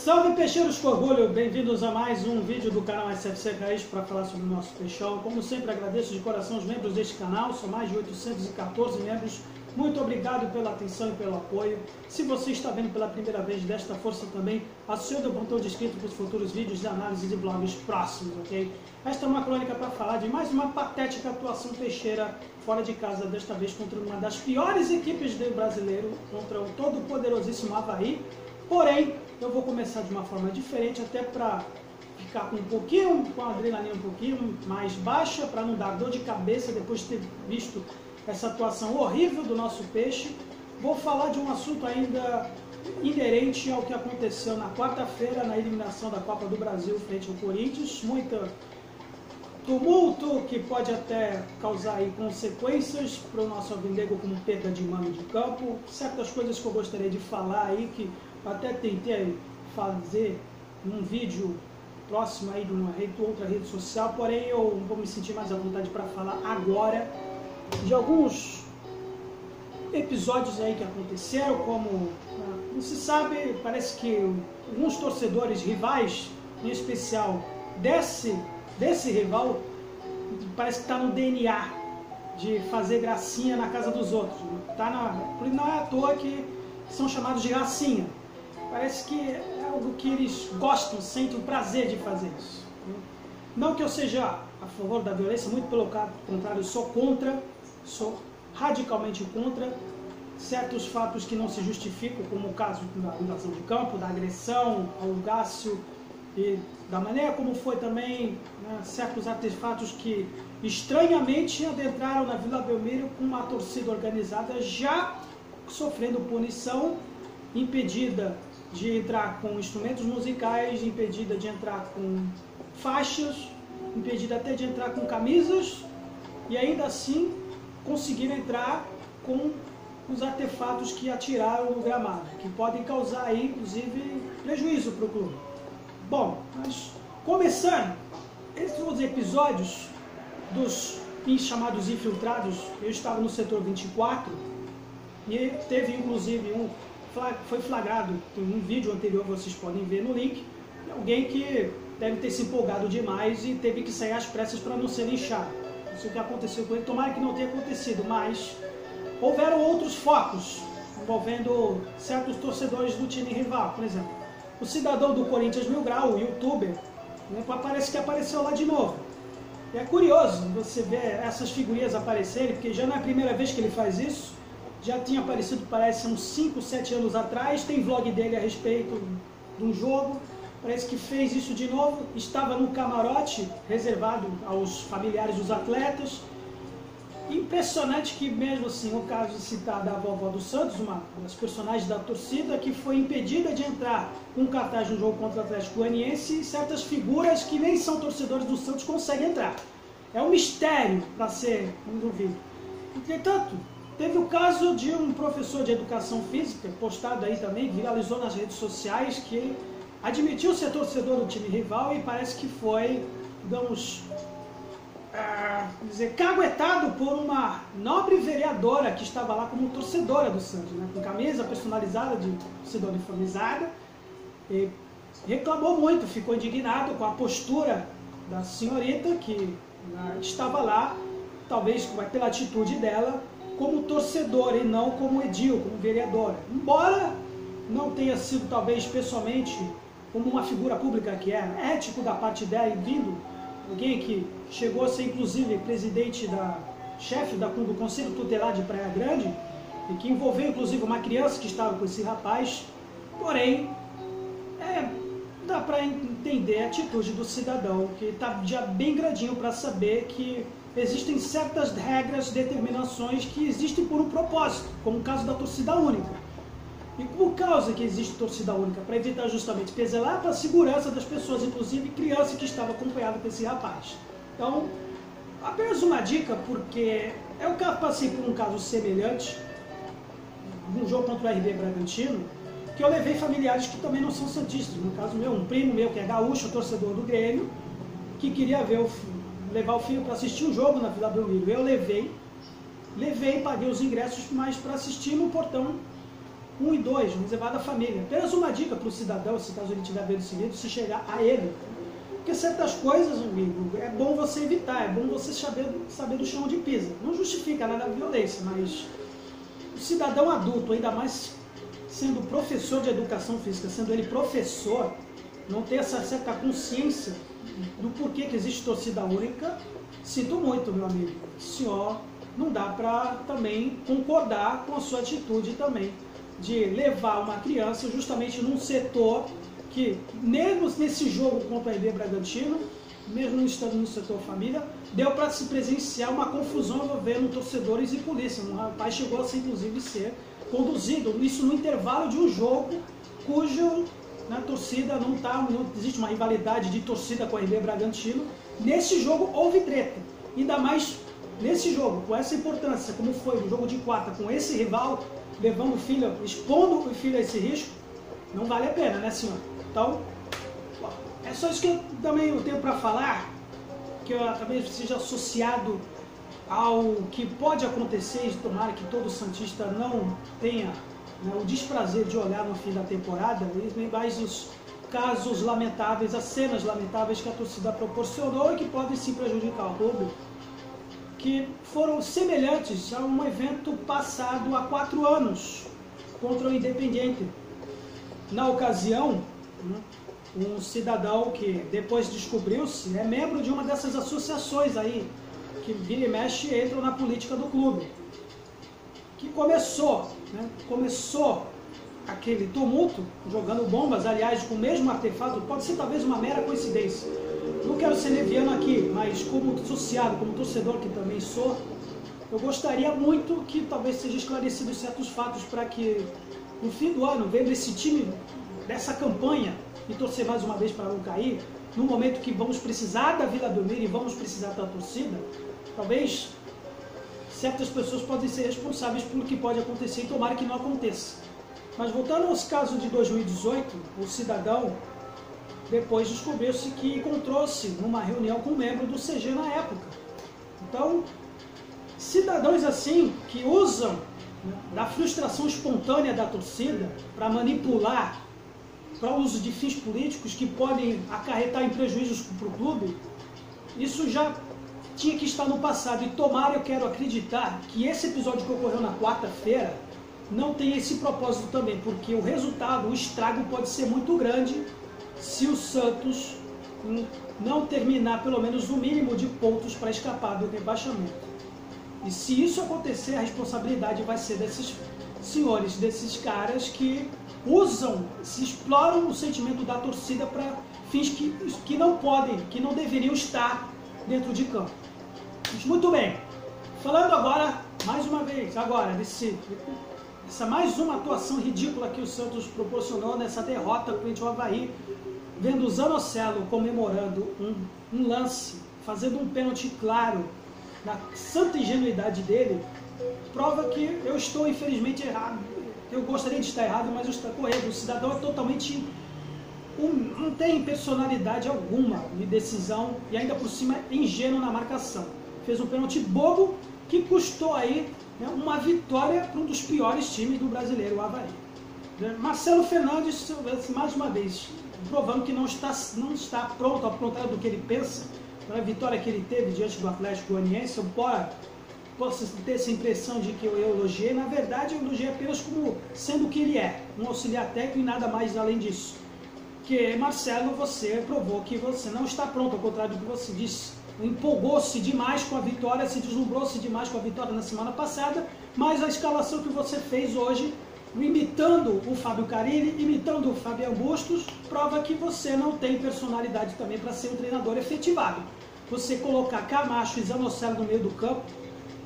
Salve peixeiros com orgulho, bem-vindos a mais um vídeo do canal SFC Raiz para falar sobre o nosso peixão. Como sempre agradeço de coração os membros deste canal, são mais de 814 membros. Muito obrigado pela atenção e pelo apoio. Se você está vendo pela primeira vez, desta força também, acione o botão de inscrito para os futuros vídeos de análise de vlogs próximos, ok? Esta é uma crônica para falar de mais uma patética atuação peixeira fora de casa, desta vez contra uma das piores equipes do brasileiro, contra o todo poderosíssimo Avaí. Porém, eu vou começar de uma forma diferente, até para ficar com a adrenalina um pouquinho mais baixa, para não dar dor de cabeça depois de ter visto essa atuação horrível do nosso peixe. Vou falar de um assunto ainda inerente ao que aconteceu na quarta-feira, na eliminação da Copa do Brasil frente ao Corinthians. Muito tumulto que pode até causar aí consequências para o nosso alvinegro, como perda de mano de campo. Certas coisas que eu gostaria de falar aí, que até tentei fazer um vídeo próximo aí de outra rede social, porém eu vou me sentir mais à vontade para falar agora de alguns episódios aí que aconteceram, como não se sabe, parece que alguns torcedores rivais, em especial desse rival, parece que está no DNA de fazer gracinha na casa dos outros. Não é à toa que são chamados de gracinha. Parece que é algo que eles gostam, sentem o prazer de fazer isso. Não que eu seja a favor da violência, muito pelo contrário, eu sou contra, sou radicalmente contra certos fatos que não se justificam, como o caso da invasão de campo, da agressão ao Gácio e da maneira como foi também, né, certos artefatos que estranhamente adentraram na Vila Belmiro com uma torcida organizada já sofrendo punição, impedida de entrar com instrumentos musicais, impedida de entrar com faixas, impedida até de entrar com camisas, e ainda assim conseguiram entrar com os artefatos que atiraram no gramado, que podem causar aí, inclusive, prejuízo para o clube. Bom, mas começando, esses episódios dos chamados infiltrados, eu estava no setor 24 e teve inclusive foi flagrado, em um vídeo anterior, vocês podem ver no link, alguém que deve ter se empolgado demais e teve que sair às pressas para não ser linchado. Isso que aconteceu com ele, tomara que não tenha acontecido, mas houveram outros focos envolvendo certos torcedores do time rival. Por exemplo, o cidadão do Corinthians Mil Grau, o youtuber, né, parece que apareceu lá de novo. E é curioso você ver essas figurinhas aparecerem, porque já não é a primeira vez que ele faz isso. Já tinha aparecido, parece, uns 5, 7 anos atrás. Tem vlog dele a respeito de um jogo. Parece que fez isso de novo. Estava no camarote reservado aos familiares dos atletas. Impressionante que mesmo assim, o caso citado da vovó do Santos, uma das personagens da torcida, que foi impedida de entrar com cartaz no jogo contra o Atlético Goianiense, e certas figuras que nem são torcedores do Santos conseguem entrar. É um mistério para ser envolvido. Entretanto, teve o caso de um professor de educação física, postado aí também, viralizou nas redes sociais, que admitiu ser torcedor do time rival e parece que foi, digamos, caguetado por uma nobre vereadora que estava lá como torcedora do Santos, né, com camisa personalizada de torcedor uniformizada, e reclamou muito, ficou indignado com a postura da senhorita que estava lá, talvez pela atitude dela, como torcedora e não como edil, como vereadora. Embora não tenha sido, talvez, pessoalmente, como uma figura pública que é, ético da parte dela, e vindo alguém que chegou a ser, inclusive, chefe do Conselho Tutelar de Praia Grande, e que envolveu, inclusive, uma criança que estava com esse rapaz. Porém, dá para entender a atitude do cidadão, que está já bem grandinho para saber que existem certas regras, determinações que existem por um propósito, como o caso da torcida única. E por causa que existe torcida única, para evitar justamente peselar para a segurança das pessoas, inclusive criança que estava acompanhada com esse rapaz. Então, apenas uma dica, porque eu passei por um caso semelhante, num jogo contra o RB Bragantino, que eu levei familiares que também não são santistas. No caso meu, um primo meu que é gaúcho, torcedor do Grêmio, que queria levar o filho para assistir um jogo na Vila Belmiro. Eu levei, paguei os ingressos, mas para assistir no portão 1 e 2, reservado à família. Apenas uma dica para o cidadão, se caso ele estiver vendo esse vídeo, se chegar a ele. Porque certas coisas, amigo, é bom você evitar, é bom você saber do chão de pisa. Não justifica nada a violência, mas o cidadão adulto, ainda mais sendo professor de educação física, sendo ele professor, não ter essa certa consciência do porquê que existe torcida única, sinto muito, meu amigo. O senhor não dá para também concordar com a sua atitude também de levar uma criança justamente num setor que, mesmo nesse jogo contra o RB Bragantino, mesmo não estando no setor família, deu para se presenciar uma confusão envolvendo torcedores e polícia. Um rapaz chegou a ser, inclusive, ser conduzido, isso no intervalo de um jogo cujo na torcida não existe uma rivalidade de torcida com o RB Bragantino. Nesse jogo houve treta, ainda mais nesse jogo, com essa importância, como foi no jogo de quarta, com esse rival, levando o filho, expondo o filho a esse risco, não vale a pena, né, senhor? Então, é só isso que eu também tenho para falar, que eu talvez seja associado ao que pode acontecer, e tomara que todo santista não tenha, né, o desprazer de olhar no fim da temporada, nem mais os casos lamentáveis, as cenas lamentáveis que a torcida proporcionou e que podem sim prejudicar o clube, que foram semelhantes a um evento passado há 4 anos contra o Independiente. Na ocasião, um cidadão que depois descobriu-se é membro de uma dessas associações aí, que vira e mexe e entram na política do clube, que começou aquele tumulto, jogando bombas, aliás, com o mesmo artefato. Pode ser talvez uma mera coincidência. Não quero ser leviano aqui, mas como associado, como torcedor que também sou, eu gostaria muito que talvez seja esclarecidos certos fatos para que no fim do ano, vendo esse time dessa campanha e torcer mais uma vez para não cair, no momento que vamos precisar da Vila Belmiro e vamos precisar da torcida, talvez certas pessoas podem ser responsáveis pelo que pode acontecer e tomara que não aconteça. Mas voltando aos casos de 2018, o cidadão depois descobriu-se que encontrou-se numa reunião com um membro do CG na época. Então, cidadãos assim que usam, né, da frustração espontânea da torcida para manipular para o uso de fins políticos que podem acarretar em prejuízos para o clube, isso já tinha que estar no passado. E tomara, eu quero acreditar que esse episódio que ocorreu na quarta-feira não tem esse propósito também, porque o resultado, o estrago pode ser muito grande se o Santos não terminar pelo menos o mínimo de pontos para escapar do rebaixamento. E se isso acontecer, a responsabilidade vai ser desses senhores, desses caras que usam, se exploram o sentimento da torcida para fins que não podem, que não deveriam estar dentro de campo. Mas muito bem, falando agora, mais uma vez, agora, essa mais uma atuação ridícula que o Santos proporcionou nessa derrota frente ao Avaí, vendo o Zanocelo comemorando um lance, fazendo um pênalti claro, na santa ingenuidade dele, prova que eu estou infelizmente errado. Eu gostaria de estar errado, mas eu estou correto. O cidadão é totalmente, não tem personalidade alguma de decisão e ainda por cima é ingênuo na marcação. Fez um pênalti bobo que custou aí, né, uma vitória para um dos piores times do brasileiro, o Avaí. Marcelo Fernandes, mais uma vez, provando que não está pronto, ao contrário do que ele pensa, para a vitória que ele teve diante do Atlético Goianiense. Eu posso ter essa impressão de que eu elogiei, na verdade eu elogiei apenas como sendo o que ele é, um auxiliar técnico e nada mais além disso. Que Marcelo, você provou que você não está pronto, ao contrário do que você disse. Empolgou-se demais com a vitória, se deslumbrou-se demais com a vitória na semana passada, mas a escalação que você fez hoje, imitando o Fábio Carilli, imitando o Fabian Bustos, prova que você não tem personalidade também para ser um treinador efetivado. Você colocar Camacho e Zanocelo no meio do campo,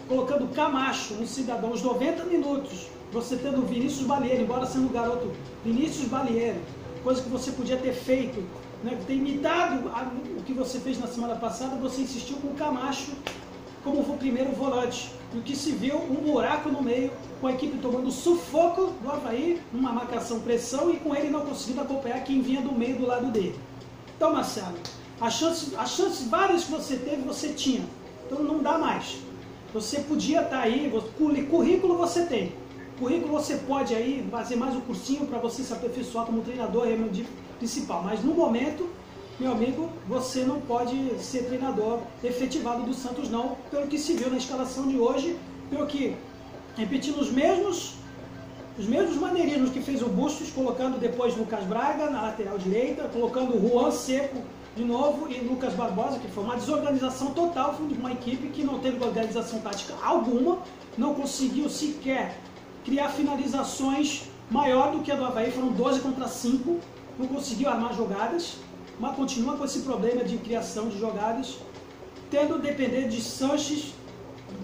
colocando Camacho, um cidadão, aos 90 minutos, você tendo Vinícius Balieiro, embora sendo garoto, Vinícius Balieiro, coisa que você podia ter feito, né, ter imitado o que você fez na semana passada, você insistiu com o Camacho como o primeiro volante. E o que se viu, um buraco no meio, com a equipe tomando sufoco do Avaí, numa marcação-pressão, e com ele não conseguindo acompanhar quem vinha do meio do lado dele. Então, Marcelo, as chances várias que você teve, você tinha. Então não dá mais. Você podia estar aí, currículo você tem. currículo você pode aí fazer mais um cursinho para você se aperfeiçoar como treinador principal, mas no momento, meu amigo, você não pode ser treinador efetivado do Santos não, pelo que se viu na escalação de hoje, pelo que, repetindo os mesmos maneirinhos que fez o Bustos, colocando depois Lucas Braga na lateral direita, colocando o Juan Seco de novo e Lucas Barbosa, que foi uma desorganização total, foi uma equipe que não teve organização tática alguma, não conseguiu sequer criar finalizações maior do que a do Avaí, foram 12 contra 5, não conseguiu armar jogadas, mas continua com esse problema de criação de jogadas, tendo depender de Sanches,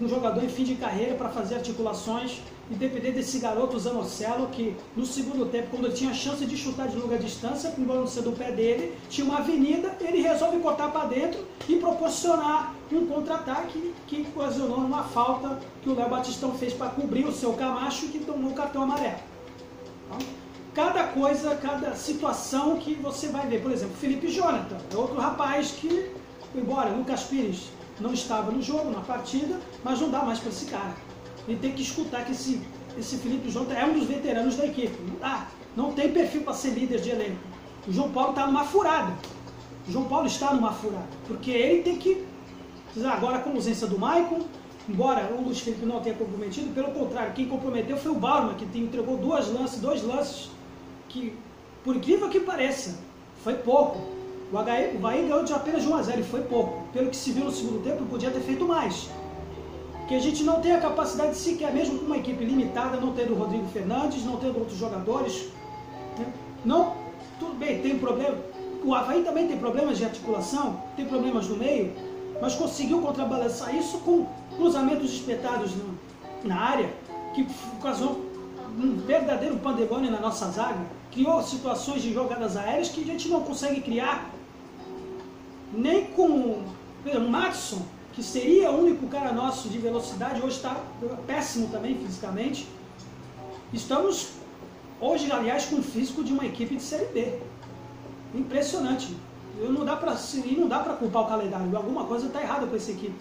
um jogador em fim de carreira, para fazer articulações, e depender desse garoto Zanocelo, que no segundo tempo, quando ele tinha a chance de chutar de longa distância, com o bola no centro do pé dele, tinha uma avenida, ele resolve cortar para dentro e proporcionar um contra-ataque que ocasionou uma falta que o Léo Batistão fez para cobrir o seu Camacho, que tomou o cartão amarelo. Então, cada coisa, cada situação que você vai ver. Por exemplo, Felipe Jonathan, é outro rapaz que, embora Lucas Pires não estava no jogo, na partida, mas não dá mais para esse cara. Ele tem que escutar que esse Felipe Jonathan é um dos veteranos da equipe. Não dá, não tem perfil para ser líder de elenco. O João Paulo está numa furada. O João Paulo está numa furada, porque ele tem que, agora com a ausência do Maicon, embora o Luiz Felipe não tenha comprometido, pelo contrário, quem comprometeu foi o Bauerman, que entregou dois lances, que, por incrível que pareça, foi pouco. O Avaí ganhou de apenas 1-0 e foi pouco. Pelo que se viu no segundo tempo, podia ter feito mais. Que a gente não tem a capacidade de sequer, mesmo com uma equipe limitada, não tendo o Rodrigo Fernandes, não tendo outros jogadores. Né? Não, tudo bem, tem problema. O Avaí também tem problemas de articulação, tem problemas no meio, mas conseguiu contrabalançar isso com cruzamentos espetados na área, que causou um verdadeiro pandemônio na nossa zaga, criou situações de jogadas aéreas que a gente não consegue criar, nem com o Madison, que seria o único cara nosso de velocidade, hoje está péssimo também fisicamente. Estamos hoje, aliás, com o físico de uma equipe de Série B. Impressionante. Não dá para culpar o calendário, alguma coisa está errada com essa equipe.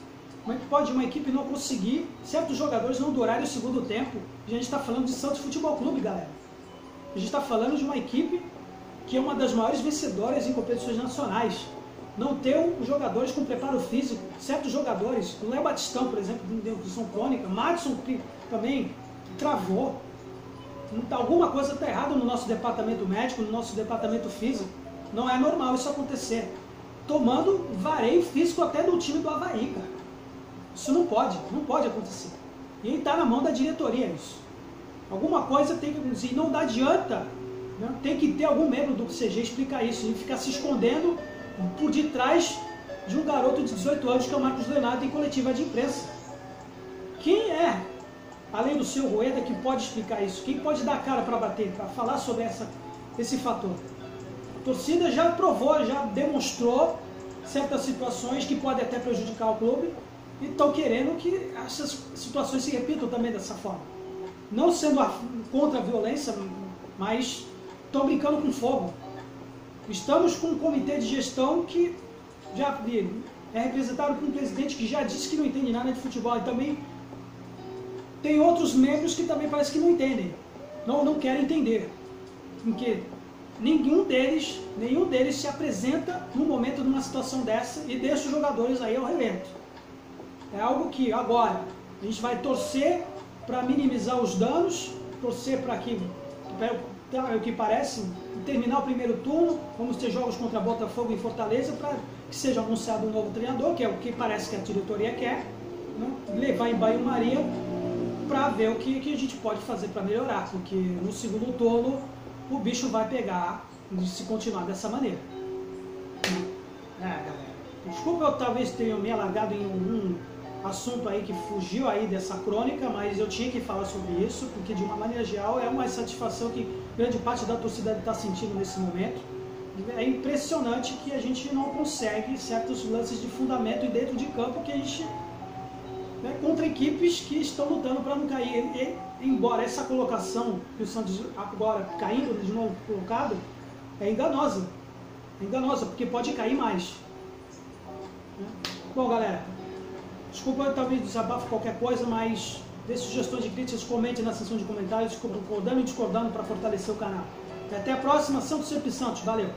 Como é que pode uma equipe não conseguir, certos jogadores não durarem o segundo tempo? A gente está falando de Santos Futebol Clube, galera. A gente está falando de uma equipe que é uma das maiores vencedoras em competições nacionais. Não ter os jogadores com preparo físico, certos jogadores, o Léo Batistão, por exemplo, de São Crônica, Madison também travou. Alguma coisa está errada no nosso departamento médico, no nosso departamento físico. Não é normal isso acontecer. Tomando vareio físico até do time do Avaí, cara. Isso não pode acontecer. E está na mão da diretoria isso. Alguma coisa tem que acontecer. E não adianta, né? Tem que ter algum membro do CG explicar isso, e ficar se escondendo por detrás de um garoto de 18 anos que é o Marcos Leonardo em coletiva de imprensa. Quem é, além do seu Rueda, que pode explicar isso? Quem pode dar cara para bater, para falar sobre esse fator? A torcida já provou, já demonstrou certas situações que podem até prejudicar o clube e estão querendo que essas situações se repitam também dessa forma. Não sendo contra a violência, mas estão brincando com fogo. Estamos com um comitê de gestão que já é representado por um presidente que já disse que não entende nada de futebol. E também tem outros membros que também parece que não entendem. Não querem entender. Porque nenhum deles se apresenta no momento de uma situação dessa e deixa os jogadores aí ao relento. É algo que agora a gente vai torcer para minimizar os danos, torcer para que, o que parece, terminar o primeiro turno, vamos ter jogos contra Botafogo em Fortaleza, para que seja anunciado um novo treinador, que é o que parece que a diretoria quer, né? Levar em banho-maria para ver o que a gente pode fazer para melhorar, porque no segundo turno o bicho vai pegar se continuar dessa maneira. Galera, desculpa eu talvez tenha me alargado em um assunto aí que fugiu aí dessa crônica, mas eu tinha que falar sobre isso, porque de uma maneira geral é uma satisfação que grande parte da torcida está sentindo nesse momento. É impressionante que a gente não consegue certos lances de fundamento e dentro de campo que a gente, né, contra equipes que estão lutando para não cair. E, embora essa colocação que o Santos agora caindo de novo colocado é enganosa, porque pode cair mais. Bom, galera, desculpa talvez desabafo qualquer coisa, mas dê sugestões de críticas, comente na seção de comentários, concordando e discordando para fortalecer o canal. E até a próxima, Santos sempre Santos. Valeu!